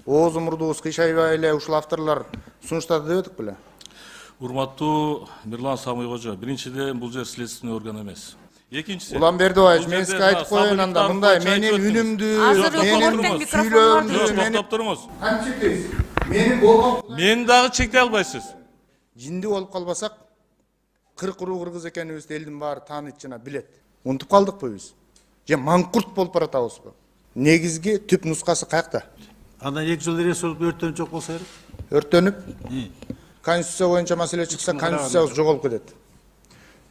ооз мурдубуз кыйшайбай эле ушул авторлор сунуштады дебедик беле? Урматтуу Мирлан Самыйкожо, биринчиден бул жер следственный орган эмес. Экинчиси, Улан Бердибаевич, мен сизге айтып коеюн анда, мындай менин үнүмдү, менин сүйлөөмдү, токтоп туруңуз. Кантип чектейсиз? Менин болгон Мени дагы чектей албайсыз. жинди болуп калбасак, 40 уруу кыргыз экенибизди элдин баары тааныйт жана билет. Унутуп калдыкпы биз? Же маңкурт болуп баратабызбы? Негизги түп нускасы каякта? Андан 2 жыл республика өрттөнүп жок болсо керек. Өрттөнүп? Конституция боюнча маселе чыкса, конституциябыз жоголуп кетет.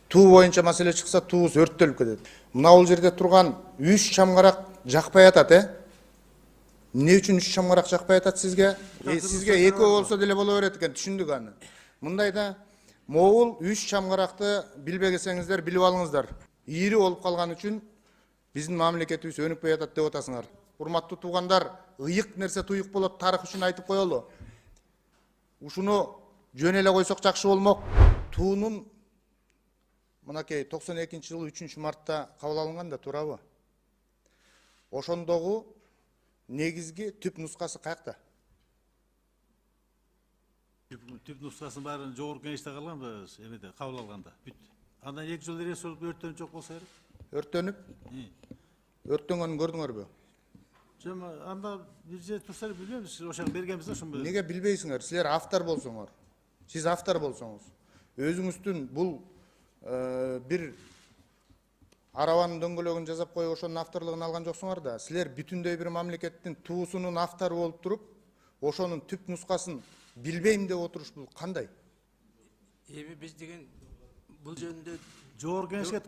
Туу боюнча маселе чыкса, туубуз өрттөлүп кетет. Мына бул жерде турган 3 чамгарак жакпай атат, Эмне үчүн 3 чамгарак жакпай атат сизге? Сизге 2 болсо деле боло берет экен, түшүндүк аны. Мындайда могул 3 чамгаракты билбегесеңиздер, билип алыңыздар. Ийри болуп калган үчүн биздин мамлекетибиз өнүкпөй атат деп атасыңар. Урматтуу туугандар, ыйык нерсе туюк болот, тарых үчүн айтып коелу. Ушуну жөн эле койсок жакшы болмок. Туунун мынакей 92-жылы 3 мартта кабыл алынган да, туурабы? Ошондогу негизги түп нускасы каякта? Түп нускасын баарын жогорку кеңеште калганбы, эмеде кабыл алганда. Бүт. Андан 2 жыл республика өрттөнүп жок болсо керек. Өрттөнүп? Өрттөнгөнүн көрдүңөрбү? Жөн анда бир же турса билбеймиз, ошого бергенбиз да ошону. Неге билбейсиңер? Силер автор болсоңор. Сиз автор болсоңуз. Өзүңүздүн бул бир арабанын дөңгөлөгүн жазап коюп ошонун авторлугун алган жоксуңар да. Силер бүтүндөй бир мамлекеттин туусунун автору болуп туруп, ошонун түп нускасын билбейм деп отуруш бул кандай? Эми биз деген бул жөнүндө Жогорку кеңешке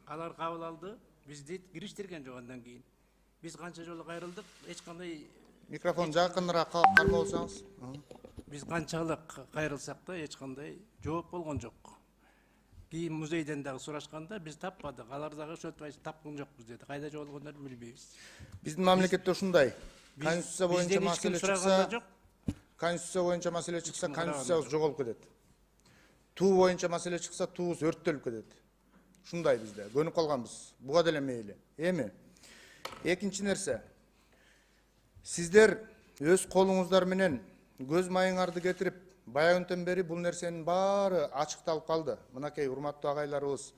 алар кабыл алды. Бизди кириштирген жок андан кийин. Биз канча жолу кайрылдык, эч кандай Микрофон жакыныраак кармап алсаңыз. биз канчалык кайрылсак да эч кандай жооп болгон жок. Кийин музейден дагы сурашканда биз таппадык. Алар дагы ошентип тапкан жокпуз деди. Кайда жоголгондорун билбейбиз. Биздин мамлекетте ушундай. Конституция боюнча Бизден эч ким маселе сураган чыкса, жок. Конституция боюнча маселе чыкса, конституциябыз жоголуп кетет. Туу боюнча маселе чыкса, туубуз өрттөлүп кетет. Ушундай бизде, көнүп калганбыз. Буга деле мейли. Эми экинчи нерсе. Сиздер өз колуңуздар менен көз майыңарды кетирип, баягынтен бери бул нерсенин баары ачыкталып калды. Мынакей урматтуу агайларыбыз,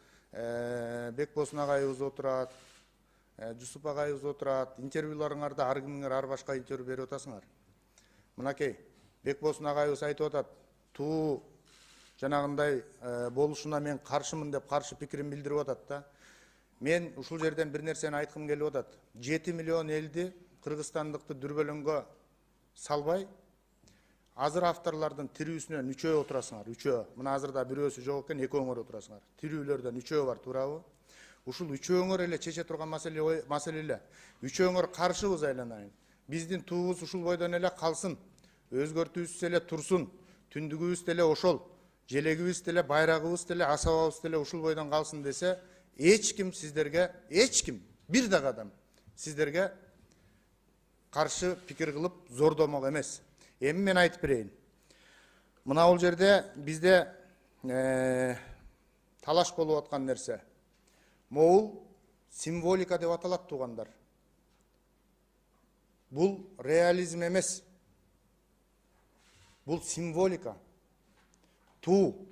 Бекбосын агайыбыз отурат, Жусуп агайыбыз отурат. Интервьюларыңарда ар кимиңер ар башка интервью берип атасыңар. Мынакей Бекбосын агайыбыз айтып атат, туу жанагындай болушуна мен каршымын деп каршы пикирин билдирип атат да. Мен ушул жерден бир нерсени айткым келип атат. 7 миллион элди кыргызстандыкты дүрбөлөңгө салбай, азыр авторлордун тирүүсүнөн 3 отурасыңар, 3. Мына азырда бирөөсү жок экен, 2 отурасыңар. Тирүүлөрдөн 3 бар, туурабы? Ушул 3 эле чече турган маселе эле. 3 каршыбыз айланайын. Биздин туубуз ушул бойдон эле калсын. Өзгөртүүсүз эле турсун. Түндүгүбүз деле ошол. Желегибиз деле, байрагыбыз деле, асабабыз деле ушул бойдон калсын десе, эч ким сиздерге, эч ким, бир дагы адам сиздерге каршы пикир кылып зордомок эмес. Эми мен айтып берейин. Мына бул жерде бизде талаш болуп аткан нерсе. Могул символика деп аталат, туугандар. Бул реализм эмес. Бул символика. Туу.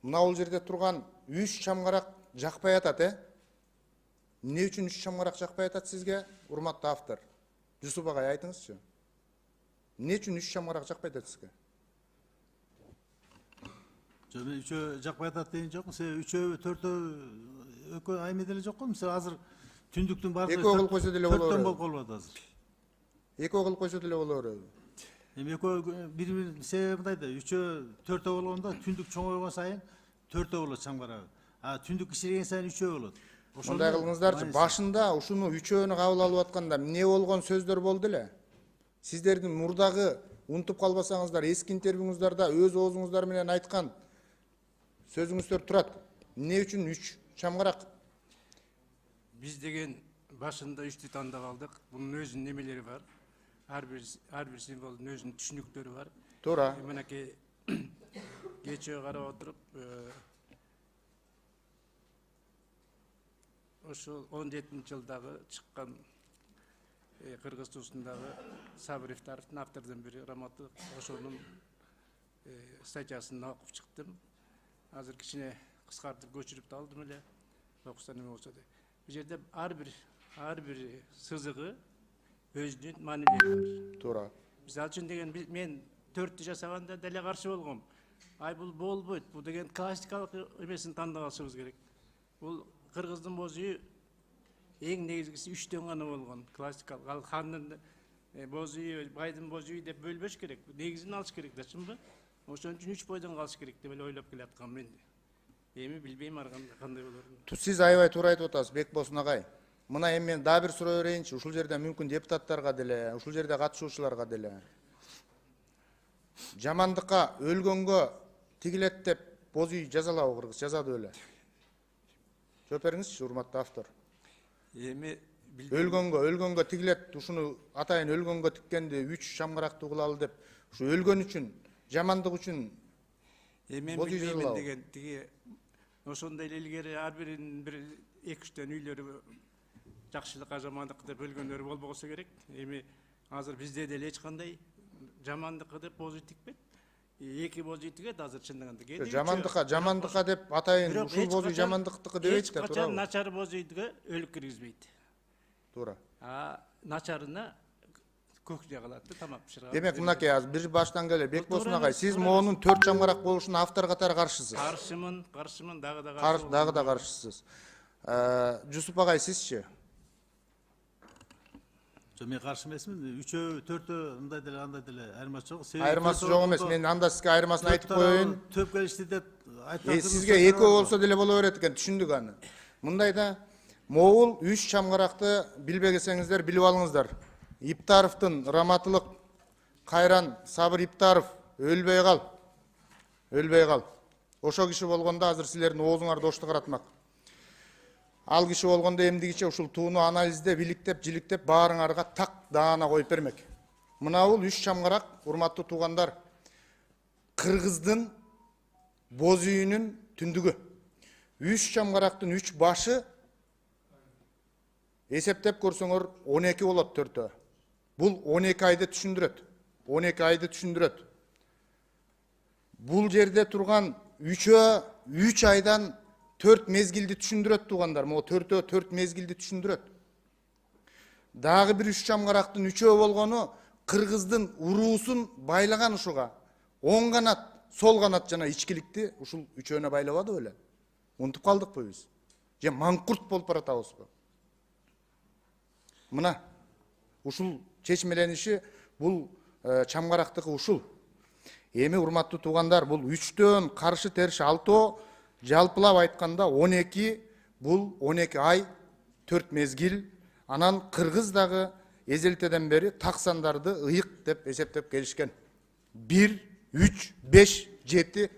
Мына бул жерде турган 3 чамгарак жакпай атат, Эмне үчүн 3 чамгарак жакпай атат сизге, урматтуу автор? Жусуп агай, айтыңызчы. Эмне үчүн 3 чамгарак жакпай атат сизге? Жөн 3 жакпай атат деген жокмун. Сен 3, 4 экөө айме деле жок го. Мисалы азыр түндүктүн баардыгы 2 кылып койсо деле боло берет. болуп калып атат азыр. 2 кылып койсо деле боло берет. Эми экөө бир себеби мындай да, 3, 4 болгондо түндүк чоңойгон сайын 4 болот чамгарагы. А түндүк кичирейген сайын 3 болот. Мындай кылыңыздарчы, башында ушуну 3-өнү кабыл алып атканда эмне болгон сөздөр болду эле? Сиздердин мурдагы унутуп калбасаңыздар, эски интервьюңуздарда өз оозуңуздар менен айткан сөзүңүздөр турат. Эмне үчүн 3 чамгарак? Биз деген башында 3'тү тандап алдык. Бунун өзүнүн немелери бар. Ар бир символдун өзүнүн түшүнүктөрү бар. Туура. Мынакей кечээ карап отуруп, ошол 17-жылдагы чыккан Кыргыз туусундагы Сабыр Ифтаровдун автордун бири Раматы ошонун статьясын окуп чыктым. Азыр кичине кыскартып көчүрүп да алдым эле. Окусам эме болсо да. Бул жерде ар бир сызыгы өзүнүн маанилери бар. Туура. Мисалы үчүн деген мен 4 жасаганда деле каршы болгом. Ай бул болбойт. Бул деген классикалык эмесин тандап алышыбыз керек. Бул кыргыздын боз үйү эң негизгиси 3төн гана болгон. Классикалык. Ал хандын боз үйү, байдын боз үйү деп бөлбөш керек. Негизин алыш керек да, чынбы? Ошон үчүн 3 бойдон калыш керек деп эле ойлоп келаткам мен. Эми билбейм ар кандай болорун. Сиз аябай туура айтып атасыз, Бекбосун агай. Мына эми мен дагы бир суроо берейинчи. Ушул жерде мүмкүн депутаттарга деле, ушул жерде катышуучуларга деле. Жамандыкка өлгөнгө тигилет деп боз үй жазалабы кыргыз, жазады беле? Жооп бериңизчи, урматтуу автор. Эми Өлгөнгө тигилет, ушуну атайын өлгөнгө тиккенди 3 шамгарактуу кылалы деп, ушу өлгөн үчүн, жамандык үчүн мен боз үй билбеймин жазалабы? деген тиги ошондой эле илгери ар биринин бир 2-3төн үйлөрү жакшылыкка жамандык деп өлгөндөр болбосо керек. Эми азыр бизде деле эч кандай жамандыкка деп боз үй тикпейт. 2 боз үй тигет азыр чындыгында. Жамандыкка деп атайын ушул боз үй жамандыктыкы дебейт да, туурабы? Эч качан начар боз үйгө өлүк киргизбейт. Туура. Начарына көкчө кылат да, тамак пышырат. Демек мынакей азыр бир баштан келе Бекбосун агай, сиз моунун 4 чамгарак болушуна автор катары каршысыз. Каршымын, дагы да каршы. Дагы да каршысыз. Жусуп агай, сизчи? Мен каршы эмесмин. 3-өө, 4-өө мындай деле андай деле айырмасы жок. Айырмасы жок эмес. Мен анда сизге айырмасын айтып коеюн. Төп келишти деп айтып Сизге 2 болсо деле боло берет экен, түшүндүк аны. Мындай да, моул 3 чамгаракты билбегесеңиздер билип алыңыздар. Иптаровдун раматылык Кайран Сабыр Иптаров өлбөй кал. Өлбөй кал. Ошо киши болгондо азыр силердин оозуңарды ошто каратмак. Ал киши болгондо эмдигиче ушул тууну анализдеп, иликтеп, жиликтеп баарыңарга так даана коюп бермек. Мына бул 3 чамгарак, урматтуу туугандар. Кыргыздын боз үйүнүн түндүгү. 3 чамгарактын 3 башы эсептеп көрсөңөр 12 болот 4-өө. Бул 12 айды түшүндүрөт. 12 айды түшүндүрөт. Бул жерде турган 3-өө 3 айдан 4 мезгилди түшүндүрөт туугандар. Могу 4-өө 4 мезгилди түшүндүрөт. Дагы бир 3 чамгарактын 3-өө болгону кыргыздын уруусун байлаган ушуга. Оң канат, сол канат жана ичкиликти ушул 3-өөнө байлабады беле? Унутуп калдыкпы биз? Же маңкурт болуп баратабызбы? Мына ушул чечмелениши бул чамгарактыкы ушул. Эми урматтуу туугандар, бул 3төн каршы терши 6, жалпылап айтканда 12, бул 12 ай, 4 мезгил. Анан кыргыз дагы эзелтеден бери так сандарды ыйык деп эсептеп келишкен. 1, 3, 5, 7,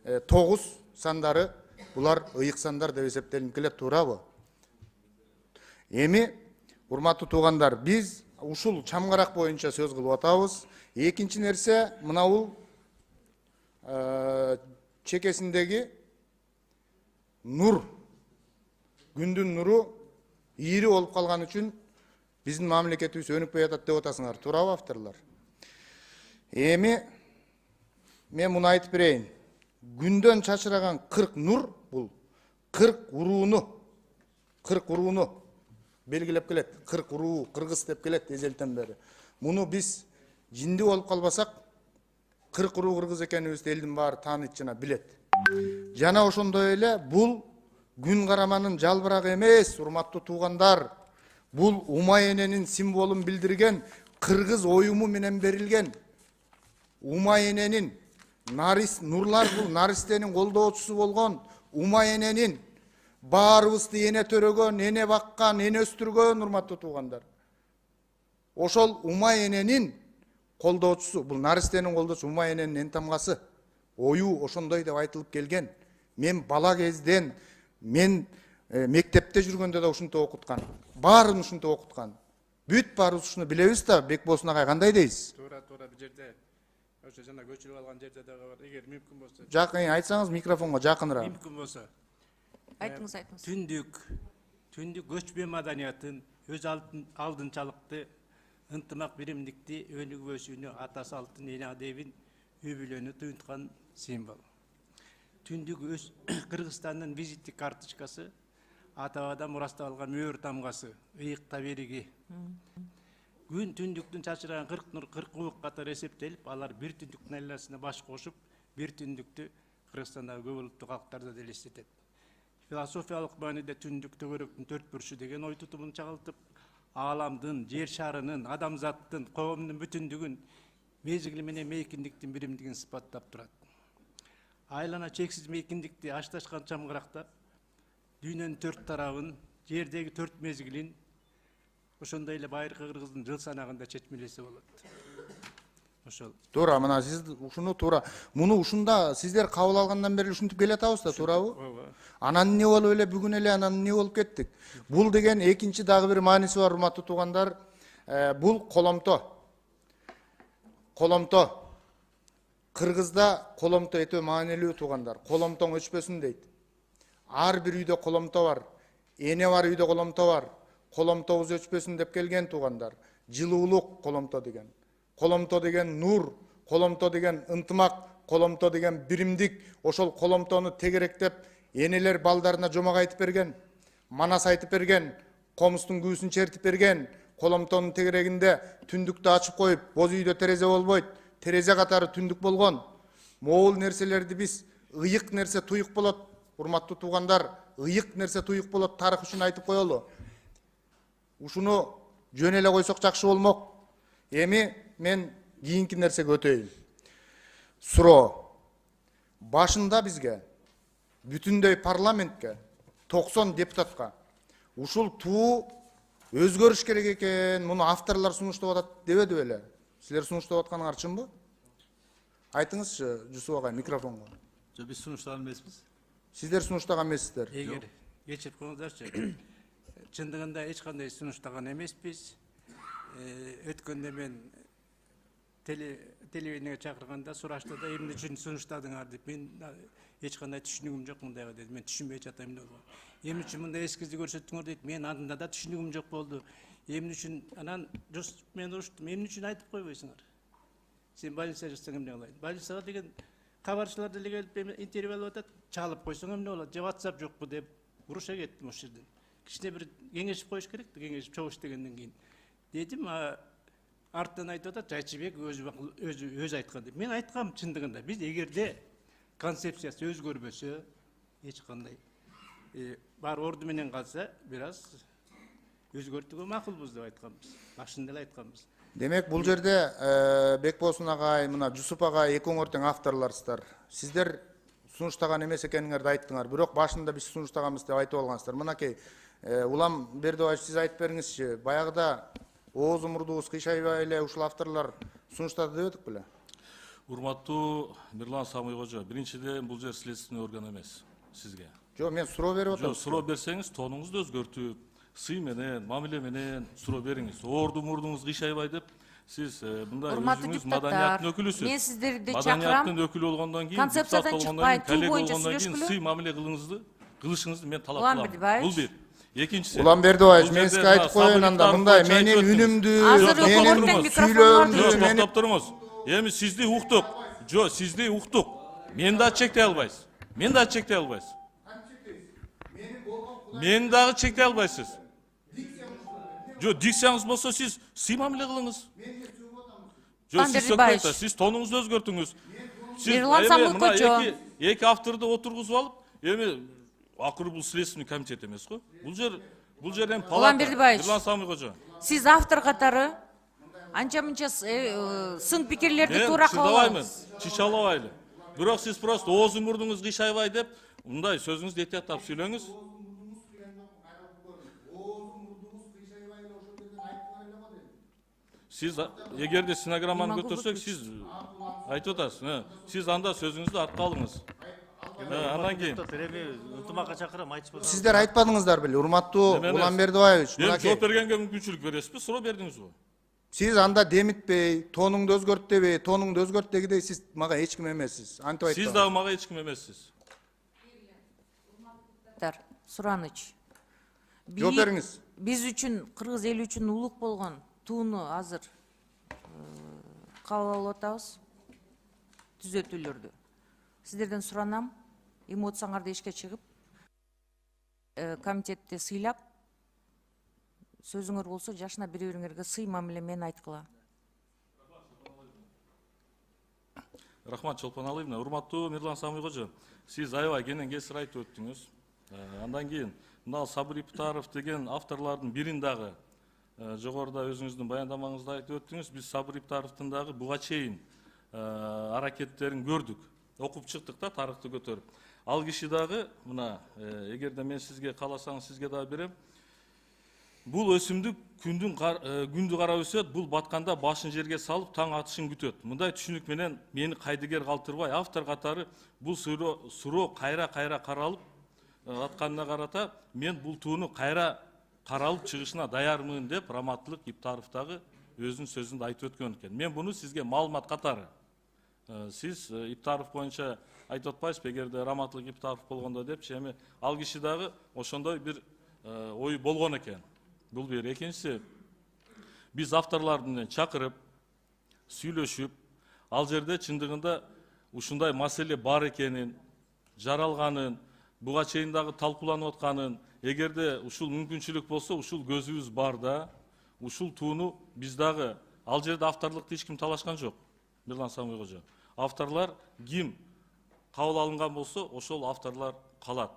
9 сандары булар ыйык сандар деп эсептелип келет, туурабы? Эми урматтуу туугандар, биз ушул чамгарак боюнча сөз кылып атабыз. Экинчи нерсе, мына бул чекесиндеги нур, күндүн нуру ийри болуп калган үчүн биздин мамлекетибиз өнүкпөй атат деп атасыңар, туурабы авторлор? Эми мен муну айтып берейин. Күндөн чачыраган 40 нур, бул 40 урууну белгилеп келет. 40 уруу кыргыз деп келет эзелтен бери. Муну биз жинди болуп калбасак, 40 уруу кыргыз экенибизди элдин баары тааныйт жана билет. Жана ошондой эле бул күн караманын жалбырагы эмес, урматтуу туугандар. Бул Умай эненин символун билдирген кыргыз оюму менен берилген. Умай эненин нурлар, бул наристенин колдоочусу болгон Умай эненин баарыбызды эне төрөгөн, эне баккан, эне өстүргөн, урматтуу туугандар. Ошол Умай эненин колдоочусу, бул наристенин колдоочусу Умай эненин эн тамгасы. Ою ошондой деп айтылып келген. Мен бала кезден, мен мектепте жүргөндө да ушинтип окуткан. Баарын ушинтип окуткан. Бүт баарыбыз ушуну билебиз да, Бекбосун агай кандай дейсиз? Туура бул жерде ошо жана көчүрүп алган жерде дагы бар. Эгер мүмкүн болсо. Жакын айтсаңыз микрофонго жакыныраак. Мүмкүн болсо. Айтыңыз. Түндүк көчмө маданиятын өз алдынчалыкты, ынтымак биримдикти өнүгүүсүнө атасы алтын эне адебин өбүлөнү туюнткан символ. Түндүк өз Кыргызстандын визиттик карточкасы, атабадан мурастап алган мөөр тамгасы, ыйык табериги. Күн түндүктүн чачыраган 40 нур 40 кубук катары эсептелип, алар бир түндүктүн айланасына баш кошуп, бир түндүктү Кыргызстандагы көп улуттуу калктарды да элестетет. Философиялык мааниде түндүк төгөрөктүн төрт бурчу деген ой тутумун чагылтып, ааламдын, жер шарынын, адамзаттын, коомдун бүтүндүгүн, мезгили менен мейкиндиктин биримдигин сыпаттап турат. Айлана чексиз мейкиндикти ашташкан чамгырактап, дүйнөнүн төрт тарабын, жердеги төрт мезгилин, ошондой эле байыркы кыргыздын жыл санагында чечмелесе болот. Ошол. Туура, мына сиз ушуну туура. Муну ушунда сиздер кабыл алгандан бери ушинтип келатабыз да, туурабы? Ооба. Анан эмне болуп эле бүгүн эле анан эмне болуп кеттик? Бул деген экинчи дагы бир мааниси бар, урматтуу туугандар. Бул коломто. Коломто. Кыргызда коломто өтө маанилүү туугандар. Коломтоң өчпөсүн дейт. Ар бир үйдө коломто бар. Эне бар үйдө коломто бар. Коломтобуз өчпөсүн деп келген туугандар. Жылуулук коломто деген. Коломто деген нур, коломто деген ынтымак, коломто деген биримдик. Ошол коломтону тегеректеп энелер балдарына жомок айтып берген, манас айтып берген, комустун күүсүн чертип берген. Коломтонун тегерегинде түндүктү ачып коюп, боз үйдө терезе болбойт, терезе катары түндүк болгон. Могул нерселерди биз ыйык нерсе туюк болот, урматтуу туугандар, ыйык нерсе туюк болот, тарых үчүн айтып коелу. Ушуну жөн эле койсок жакшы болмок. Эми мен кийинки нерсеге өтөйүн. Суроо. Башында бизге бүтүндөй парламентке 90 депутатка ушул туу өзгөрүш керек экен, муну авторлор сунуштап атат дебеди беле? Силер сунуштап атканыңар чынбы? Айтыңызчы, Жусуп агай, микрофонго. Жок, биз сунуштаган эмеспиз. Сиздер сунуштаган эмессиздер. Эгер кечирип коюңуздарчы. Чындыгында эч кандай сунуштаган эмеспиз. Өткөндө мен телевидениеге чакырганда сурашты да, эмне үчүн сунуштадыңар деп. Мен эч кандай түшүнүгүм жок мындайга деди. Мен түшүнбөй жатам эмне болгон. Эмне үчүн мындай эскизди көрсөттүңөр дейт. Мен андында да түшүнүгүм жок болду. Эмне үчүн анан мен уруштум. Эмне үчүн айтып койбойсуңар? Сен больница жасасаң эмне кылайын? Больницага деген кабарчылар деле келип интервью алып атат. Чалып койсоң эмне болот? Же WhatsApp жокпу деп уруша кеттим ошол жерден. Кичине бир кеңешип коюш керек, кеңешип чогуш дегенден кийин. Дедим, арттан айтып атат, Жайчыбек өзү айткан деп. Мен айткам чындыгында. Биз эгерде концепциясы өзгөрбөсө, эч кандай бар орду менен калса, бир аз өзгөртүүгө макулбуз деп айтканбыз. Башында эле айтканбыз. Демек, бул жерде Бекбосун агай, мына Жусуп агай экөөңөр тең авторлорсуздар. Сиздер сунуштаган эмес экениңерди айттыңар, бирок башында биз сунуштаганбыз деп айтып алгансыздар. Мынакей, Улам Бердибаев, сиз айтып бериңизчи, баягыда ооз мурдубуз кыйшайбай эле ушул авторлор сунуштады дебедик беле? Урматтуу Мирлан Самый кожо, биринчиден бул жер следственный орган эмес сизге. Жок, мен суроо берип атам. Жок, суроо берсеңиз, тонуңузду өзгөртүп, сый менен, мамиле менен суроо бериңиз. Оорду мурдуңуз кыйшайбай деп, сиз мындай өзүңүз маданияттын өкүлүсүз. Мен сиздерди чакырам. Маданияттын өкүлү болгондон кийин, концепциядан чыкпай, туу боюнча сүйлөшкүлө. сый мамиле кылышыңызды мен талап Улам кылам. Бердибаевич. Бул бир. Экинчиси. Улам Бердибаевич, мен сизге айтып коеюн анда, мындай менин үнүмдү, менин сүйлөөмдү, токтоп туруңуз. Эми сизди уктук. Жок, сизди уктук. Мени да чектей албайсыз. Мени да чектей албайсыз. Мени дагы чектей албайсыз. Жок, дикцияңыз болсо сиз сый мамиле кылыңыз. Жок, сиз сөкпөйт, сиз тонуңузду өзгөртүңүз. Мирлан Самый кожо. Эки авторду отургузуп алып, эми акыры бул следственный комитет эмес го. Бул жер эми палата. Улам Бердибаевич. Мирлан Самый кожо. Сиз автор катары анча-мынча сын пикирлерди туура кабыл Чыдабаймын, алыңыз. чычалабайлы. Бирок сиз просто ооз мурдуңуз кыйшайбай деп, мындай сөзүңүздү этияттап сүйлөңүз. Сиз эгерде стенограмманы көтөрсөк, сиз айтып атасыз. Сиз анда сөзүңүздү артка алыңыз. Андан кийин Ынтымакка чакырам, айтышпа. Сиздер айтпадыңыздар беле, урматтуу Улам Бердибаевич, Мен мынакей. жооп бергенге мүмкүнчүлүк бересизби? Суроо бердиңизби? Сиз анда демитпей, тонуңду өзгөрт дебей, тонуңду өзгөрт дегидей сиз мага эч ким эмессиз. Антип айтпаңыз. Сиз дагы мага эч ким эмессиз. Сураныч. Жооп бериңиз. Биз үчүн, кыргыз эли үчүн улук болгон тууну азыр кабыл алып атабыз. Түзөтүүлөрдү. Сиздерден суранам, эмоцияңарды эшикке чыгып, комитетти сыйлап, сөзүңөр болсо жашына бири-бириңерге сый мамиле менен айткыла. Рахмат Чолпон Алиевна. Урматтуу Мирлан Самый кожо, сиз аябай кенен кесир айтып өттүңүз. Андан кийин мына Сабыр Иптаров деген авторлордун бирин дагы жогоруда өзүңүздүн баяндамаңызда айтып өттүңүз. Биз Сабыр Иптаровдун дагы буга чейин аракеттерин көрдүк. Окуп чыктык да, тарыхты көтөрүп. Ал киши дагы мына эгерде мен сизге кааласаңыз сизге дагы берем. Бул өсүмдүк күндү карап өсөт, бул батканда башын жерге салып таң атышын күтөт. Мындай түшүнүк менен мени кайдыгер калтырбай, автор катары бул суроо кайра каралып атканына карата мен бул тууну кайра каралып чыгышына даярмын деп Раматтылык Иптаров дагы өзүнүн сөзүндө айтып өткөн экен. Мен буну сизге маалымат катары. Сиз Иптаров боюнча айтып атпайсызбы, эгерде Раматтылык Иптаров болгондо депчи, эми ал киши дагы ошондой бир ой болгон экен. Бул бир. Экинчиси, биз авторлорду менен чакырып, сүйлөшүп, ал жерде чындыгында ушундай маселе бар экенин, жаралганын, буга чейин дагы талкууланып атканын, эгерде ушул мүмкүнчүлүк болсо, ушул көзүбүз бар да, ушул тууну биз дагы, ал жерде авторлукту эч ким талашкан жок. Мирлан Самый кожо. Авторлор ким кабыл алынган болсо, ошол авторлор калат.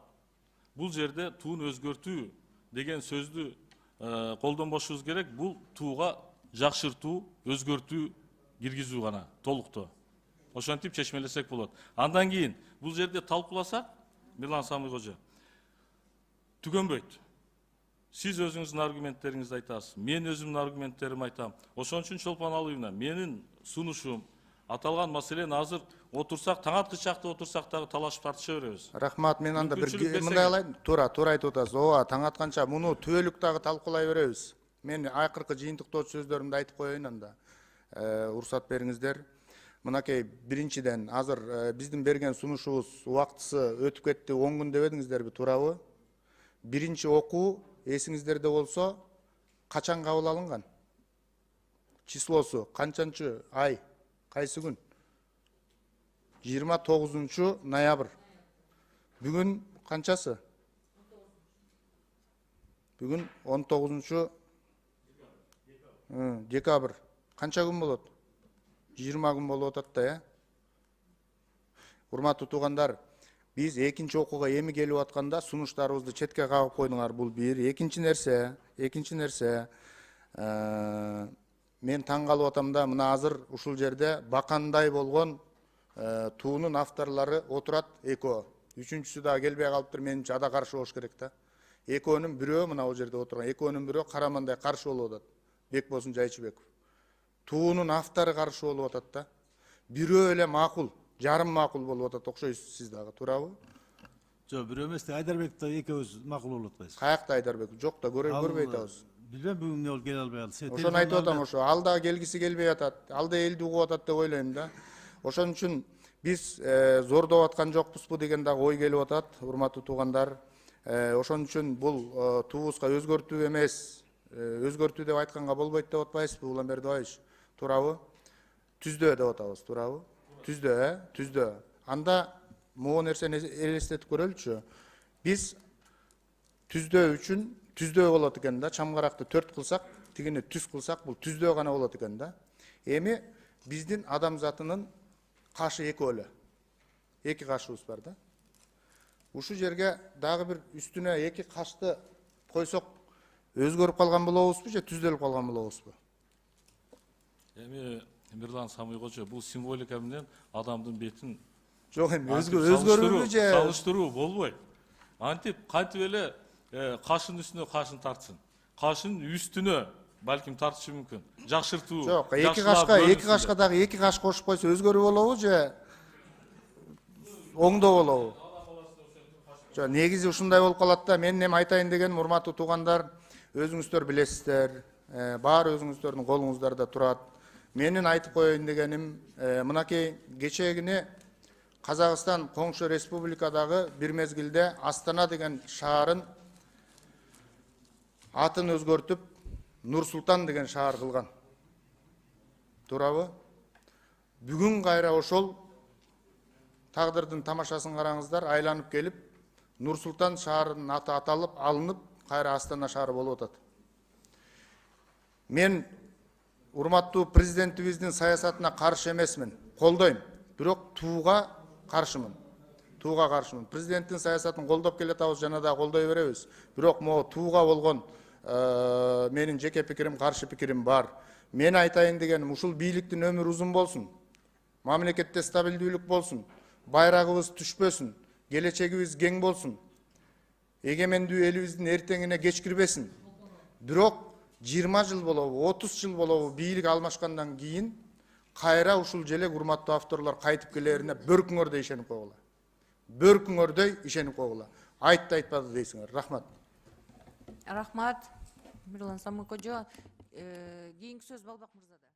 Бул жерде тууну өзгөртүү деген сөздү колдонбошубуз керек. Бул тууга жакшыртуу, өзгөртүү киргизүү гана толуктоо. Ошентип чечмелесек болот. Андан кийин бул жерде талкууласак, Мирлан Самый кожо, түгөнбөйт. Сиз өзүңүздүн аргументтериңизди айтасыз, мен өзүмдүн аргументтеримди айтам. Ошон үчүн Чолпон Алиевна, менин сунушум аталган маселени азыр отурсак, таң аткыча чакта отурсак дагы талашып тартыша беребиз. Рахмат, мен анда бир Мүмкүнчүлүк берсеңиз. мындай алайын. Туура айтып атасыз. Ооба, таң атканча муну түбөлүк дагы талкуулай беребиз. Мен акыркы жыйынтыктоочу сөздөрүмдү айтып коеюн анда. Уруксат бериңиздер. Мынакей биринчиден азыр биздин берген сунушубуз убактысы өтүп кетти, 10 күн дебедиңиздерби, туурабы? Биринчи окуу эсиңиздерде болсо качан кабыл алынган? Числосу канчанчы ай? Кайсы күн? 29 ноябрь. Бүгүн канчасы? Бүгүн 19 декабрь. Канча күн болот? 20 күн болуп атат да, Урматтуу туугандар, биз экинчи окууга эми келип атканда сунуштарыбызды четке кагып койдуңар. Бул бир. Экинчи нерсе, мен таң калып атам да, мына азыр ушул жерде бакандай болгон туунун авторлору отурат, экөө. Үчүнчүсү дагы келбей калыптыр, менимче ада каршы болуш керек да. Экөөнүн бирөө мына бул жерде отурган, экөөнүн бирөө карамандай каршы болуп атат. Бекбосун Жайчыбеков. Туунун автору каршы болуп атат да. Бирөө эле макул, жарым макул болуп атат, окшойсуз сиз дагы, туурабы? Жок, бирөө эмес, Айдарбек да экөөбүз макул болуп атпайбыз. Каякта Айдарбек? Жок да, көрбөй атабыз. Билбейм, бүгүн эмне болуп келе албай калды. Ошону айтып атам, ошо. Ал да келгиси келбей атат. Ал да элди угуп атат деп ойлойм да. Ошон үчүн биз зордоп аткан жокпузбу деген дагы ой келип атат, урматтуу туугандар. Ошон үчүн бул туубузга өзгөртүү эмес, өзгөртүү деп айтканга болбойт деп атпайсызбы, Улан Бердибаевич? Туурабы? Түздөө деп атабыз, туурабы? Түздөө. Анда могу нерсени элестетип көрөлүчү. Биз түздөө үчүн түздөө болот экен да, чамгаракты 4 кылсак, тигини түз кылсак, бул түздөө гана болот экен да. Эми биздин адамзатынын кашы экөө эле. Эки кашыбыз бар да. Ушул жерге дагы бир үстүнө эки кашты койсок, өзгөрүп калган болобузбу же түздөлүп калган болобузбу? Эми Мирлан Самый кожо, бул символика менен адамдын бетин Жок, эми өзгөрүүбү же салыштыруу болбойт. Антип кантип эле кашын үстүнө кашын тартсын. Кашын үстүнө балким тартышы мүмкүн. Жакшыртуу. Жок, эки кашка дагы эки каш кошуп койсо өзгөрүү болобу же оңдоо болобу? Жок, негизи ушундай болуп калат да. Мен эми айтайын дегеним, урматтуу туугандар, өзүңүздөр билесиздер, баары өзүңүздөрдүн колуңуздарда турат. Менин айтып коеюн дегеним, мынакей кечегине Казакстан коңшу республикадагы бир мезгилде Астана деген шаарын атын өзгөртүп Нур Султан деген шаар кылган. Туурабы? Бүгүн кайра ошол тагдырдын тамашасын караңыздар, айланып келип, Нур Султан шаарынын аты аталып, алынып, кайра Астана шаары болуп атат. Мен урматтуу президентибиздин саясатына каршы эмесмин, колдойм, бирок тууга каршымын. Тууга каршымын. Президенттин саясатын колдоп келатабыз, жана да колдой беребиз. Бирок могу тууга болгон менин жеке пикирим, каршы пикирим бар. Мен айтайын дегеним, ушул бийликтин өмүрү узун болсун. Мамлекетте стабилдүүлүк болсун. Байрагыбыз түшпөсүн. Келечегибиз кең болсун. Эгемендүү элибиздин эртеңине кеч кирбесин. Бирок 20 жыл болобу, 30 жыл болобу бийлик алмашкандан кийин кайра ушул желек урматтуу авторлор кайтып келерине бөркүңөрдөй ишенип койгула. Бөркүңөрдөй ишенип койгула. Айтты айтпады дейсиңер. Рахмат. Рахмат. Мирлан Самый кожо. Кийинки сөз Балбак мырзада.